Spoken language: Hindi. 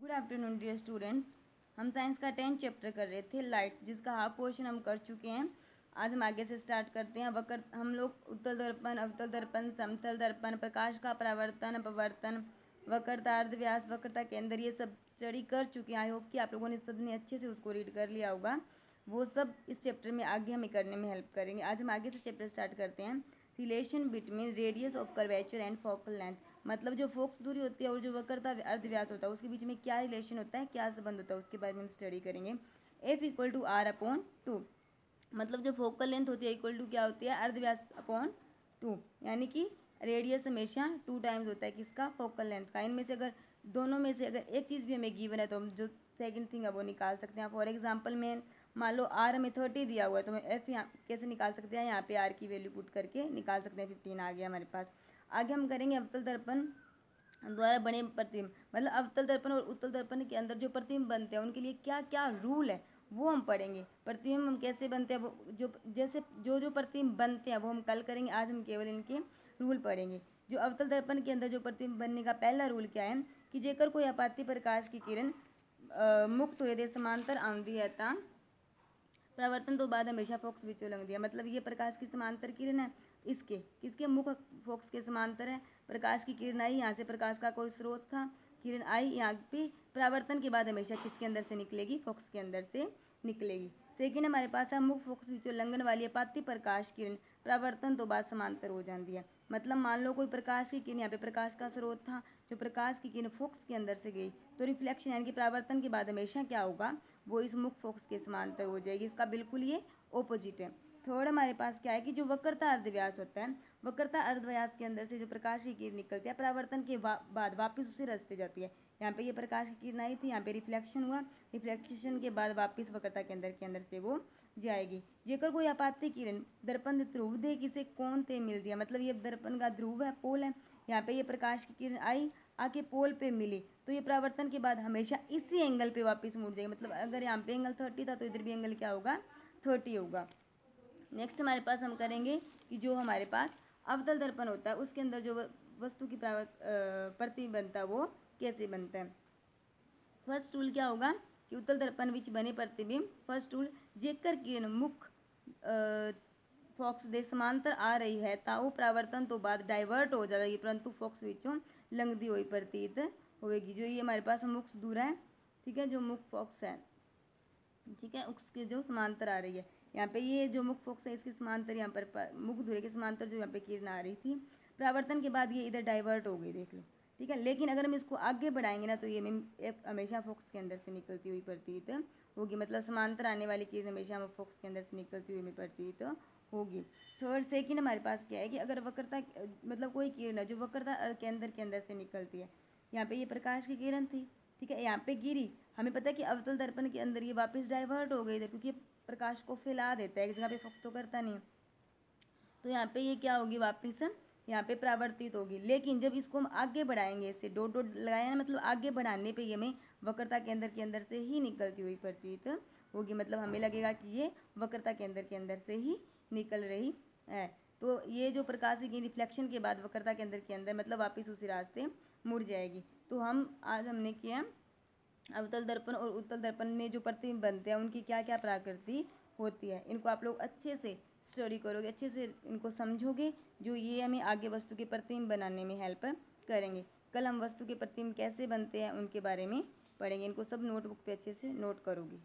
Good afternoon dear students. हम साइंस का 10th चैप्टर कर रहे थे लाइट, जिसका हाफ पोर्शन हम कर चुके हैं। आज हम आगे से स्टार्ट करते हैं। वक्र हम लोग उत्तल दर्पण, अवतल दर्पण, समतल दर्पण, प्रकाश का परावर्तन, अपवर्तन, वक्रता, अर्धव्यास, वक्रता केंद्र, ये सब स्टडी कर चुके हैं। आई होप कि आप लोगों ने सबने अच्छे से उसको रीड कर लिया होगा। वो सब इस चैप्टर में आगे हमें करने में हेल्प करेंगे। आज हम आगे से चैप्टर स्टार्ट करते हैं। Relation between radius of curvature and focal length, मतलब जो फोकस दूरी होती है और जो वक्रता अर्धव्यास होता है उसके बीच में क्या रिलेशन होता है, क्या संबंध होता है, उसके बारे में हम स्टडी करेंगे। F equal to R upon two, मतलब जो फोकल लेंथ होती है इक्वल टू क्या होती है, अर्धव्यास अपॉन टू, यानी कि रेडियस हमेशा 2 टाइम्स होता है किसका, फोकल लेंथ का। इनमें से अगर दोनों में से अगर एक चीज़ भी हमें गिवन है तो हम जो सेकंड थिंग है वो निकाल सकते हैं। फॉर एग्जांपल में मान लो आर हमें 30 दिया हुआ है तो हम एफ यहाँ कैसे निकाल सकते हैं, यहाँ पे आर की वैल्यू पुट करके निकाल सकते हैं। 15 आ गया हमारे पास। आगे हम करेंगे अवतल दर्पण द्वारा बने प्रतिबिंब, मतलब अवतल दर्पण और उत्तल दर्पण के अंदर जो प्रतिबिंब बनते हैं उनके लिए क्या क्या रूल है वो हम पढ़ेंगे। प्रतिबिंब हम कैसे बनते हैं वो जो जैसे जो प्रतिबिंब बनते हैं वो हम कल करेंगे। आज हम केवल इनके रूल पढ़ेंगे। जो अवतल दर्पण के अंदर जो प्रतिबिंब बनने का पहला रूल क्या है कि जेकर कोई आपाती प्रकाश की किरण मुक्त हुए दे समांतर आंदी है ता परावर्तन तो बाद हमेशा फोकस विचो लंघ दिया, मतलब ये प्रकाश की समांतर किरण है, इसके किसके मुख्य फोकस के समांतर है। प्रकाश की किरण आई, यहाँ से प्रकाश का कोई स्रोत था, किरण आई यहाँ पे, परावर्तन के बाद हमेशा किसके अंदर से निकलेगी, फोकस के अंदर से निकलेगी। सेकेंड हमारे पास है मुख्य फोकस विचो लंघन वाली अपाती प्रकाश किरण परावर्तन तो बाद समांतर हो जाती है। मतलब मान लो कोई प्रकाश की किरण, यहाँ पे प्रकाश का स्रोत था, जो प्रकाश की किरण फोकस के अंदर से गई तो रिफ्लेक्शन यानी कि परावर्तन के बाद हमेशा क्या होगा, वो इस मुख्य फोकस के समांतर हो जाएगी। इसका बिल्कुल ये ऑपोजिट है। थर्ड हमारे पास क्या है कि जो वक्रता अर्धव्यास होता है, वक्रता अर्धव्यास के अंदर से जो प्रकाश की किरण निकलती है परावर्तन के बाद वापस उसी रास्ते जाती है। यहाँ पे ये प्रकाश की किरण आई थी, यहाँ पे रिफ्लेक्शन हुआ, रिफ्लेक्शन के बाद वापस वक्रता के अंदर से वो जाएगी। जेकर कोई आपाती किरण दर्पण ध्रुव दे किसे कोण ते मिल दिया, मतलब ये दर्पण का ध्रुव है, पोल है, यहाँ पे ये प्रकाश की किरण आई आके पोल पे मिली तो ये परावर्तन के बाद हमेशा इसी एंगल पे वापस मुड़ जाएगी। मतलब अगर यहाँ पे एंगल 30 था तो इधर भी एंगल क्या होगा, 30 होगा। नेक्स्ट हमारे पास हम करेंगे कि जो हमारे पास अवतल दर्पण होता है उसके अंदर जो वस्तु की प्रतिबिंब बनता है वो कैसे बनता है। फर्स्ट रूल क्या होगा कि उत्तल दर्पण विच बने प्रतिबिंब, फर्स्ट रूल जेकर किरण मुख्य फोकस दे समांतर आ रही है ताऊ परावर्तन तो बाद डाइवर्ट हो जाएगी परंतु फोकस विचों लंघदी हुई प्रतीत होगी। जो ये हमारे पास मुख्य दूर है, ठीक है, जो मुख्य फोकस है, ठीक है, उसके जो समांतर आ रही है, यहाँ पे ये जो मुख्य फोकस है इसके समांतर यहाँ पर मुख्य धुरे के समांतर जो यहाँ पे किरण आ रही थी, परावर्तन के बाद ये इधर डाइवर्ट हो गई, देख लो, ठीक है। लेकिन अगर हम इसको आगे बढ़ाएंगे ना तो ये हमेशा फोकस के अंदर से निकलती हुई प्रतीत होगी, मतलब समांतर आने वाली किरण हमेशा फोकस के अंदर से निकलती हुई प्रतीत होगी। थर्ड सेकंड हमारे पास क्या है कि अगर वक्रता मतलब कोई किरण है जो वक्रता के अंदर से निकलती है, यहाँ पे ये प्रकाश की किरण थी, ठीक है, यहाँ पे गिरी, हमें पता है कि अवतल दर्पण के अंदर ये वापस डाइवर्ट हो गई इधर, क्योंकि प्रकाश को फैला देता है, एक जगह पे फोकस तो करता नहीं। तो यहाँ पे ये क्या होगी, वापस यहाँ पे परावर्तित होगी। लेकिन जब इसको हम आगे बढ़ाएंगे, इससे डॉट डॉट लगाया ना, मतलब आगे बढ़ाने पे ये हमें वक्रता के अंदर से ही निकलती हुई प्रतीत होगी, मतलब हमें लगेगा कि ये वक्रता के अंदर से ही निकल रही है। तो ये जो प्रकाश की रिफ्लेक्शन के बाद वक्रता के अंदर मतलब वापस उसी रास्ते मुड़ जाएगी। तो हम आज हमने किया अवतल दर्पण और उत्तल दर्पण में जो प्रतिबिंब बनते हैं उनकी क्या क्या प्रकृति होती है। इनको आप लोग अच्छे से स्टडी करोगे, अच्छे से इनको समझोगे, जो ये हमें आगे वस्तु के प्रतिबिंब बनाने में हेल्प करेंगे। कल हम वस्तु के प्रतिबिंब कैसे बनते हैं उनके बारे में पढ़ेंगे। इनको सब नोटबुक पे अच्छे से नोट करोगे।